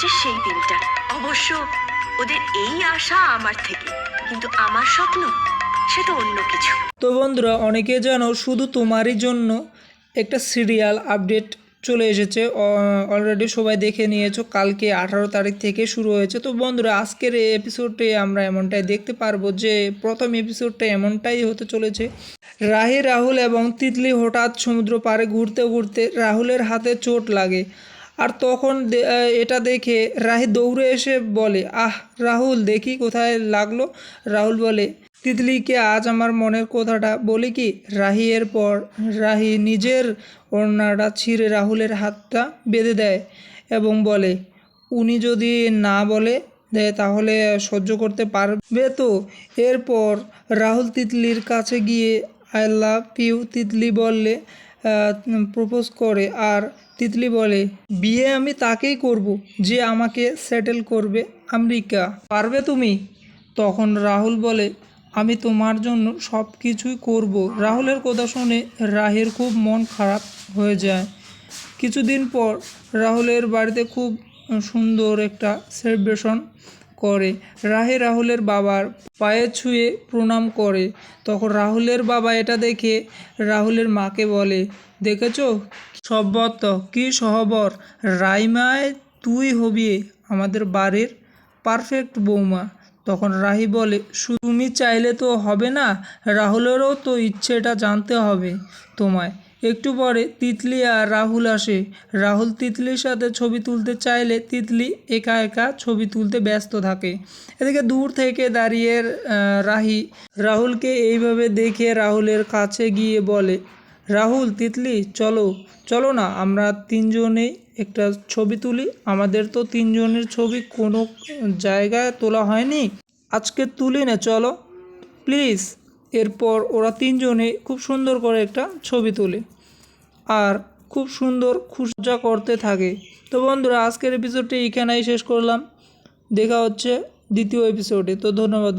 হচ্ছে সেই দিনটা। অবশ্য ওদের এই আশা আমার থেকে, কিন্তু আমার স্বপ্ন সে তো অন্য কিছু। তো বন্ধুরা, অনেকে জানো শুধু তোমারই জন্য একটা সিরিয়াল আপডেট চলে এসেছে, অলরেডি সবাই দেখে নিয়েছো। কালকে 18 তারিখ থেকে শুরু হয়েছে। তো বন্ধুরা, আজকের এই এপিসোডে আমরা এমনটাই দেখতে পারবো যে প্রথম এপিসোডটা এমনটাই হতে চলেছে। রাহি, রাহুল এবং তিতলি হঠাৎ সমুদ্র পাড়ে ঘুরতে ঘুরতে রাহুলের হাতে চোট লাগে। আর তখন এটা দেখে রাহি দৌড়ে এসে বলে, আহ রাহুল, দেখি কোথায় লাগলো। রাহুল বলে, তিতলিকে আজ আমার মনের কথাটা বলি কি। রাহি এরপর রাহি নিজের ওড়নাটা ছিঁড়ে রাহুলের হাতটা বেঁধে দেয় এবং বলে, উনি যদি না বলে দেয় তাহলে সহ্য করতে পারবে তো। এরপর রাহুল তিতলির কাছে গিয়ে আই লাভ ইউ তিতলি বললে প্রপোজ করে। আর তিতলি বলে, বিয়ে আমি তাকেই করব যে আমাকে সেটেল করবে। আমেরিকা পারবে তুমি? তখন রাহুল বলে, আমি তোমার জন্য সব কিছুই করব। রাহুলের কথা শুনে রাহির খুব মন খারাপ হয়ে যায়। কিছুদিন পর রাহুলের বাড়িতে খুব সুন্দর একটা সেলিব্রেশন করে। রাহি রাহুলের বাবার পায়ে ছুঁয়ে প্রণাম করে। তখন রাহুলের বাবা এটা দেখে রাহুলের মাকে বলে, দেখেছো সব্বত কি সহবর, রাইমায় তুই হবি আমাদের বাড়ির পারফেক্ট বৌমা। তখন রাহি বলে, তুমি চাইলে তো হবে না, রাহুলেরও তো ইচ্ছেটা জানতে হবে তোমায়। একটু পরে তিতলি আর রাহুল আসে। রাহুল তিতলির সাথে ছবি তুলতে চাইলে তিতলি একা একা ছবি তুলতে ব্যস্ত থাকে। এদিকে দূর থেকে দাঁড়িয়ে রাহি রাহুলকে এইভাবে দেখে রাহুলের কাছে গিয়ে বলে, রাহুল, তিতলি, চলো চলো না, আমরা তিনজনেই একটা ছবি তুলি। আমাদের তো তিনজনের ছবি কোনো জায়গায় তোলা হয়নি, আজকে তুলি না, চলো প্লিজ। এরপর ওরা তিনজনে খুব সুন্দর করে একটা ছবি তোলে আর খুব সুন্দর খুশজা করতে থাকে। তো বন্ধুরা, আজকের এপিসোডটি এখানেই শেষ করলাম। দেখা হচ্ছে দ্বিতীয় এপিসোডে। তো ধন্যবাদ।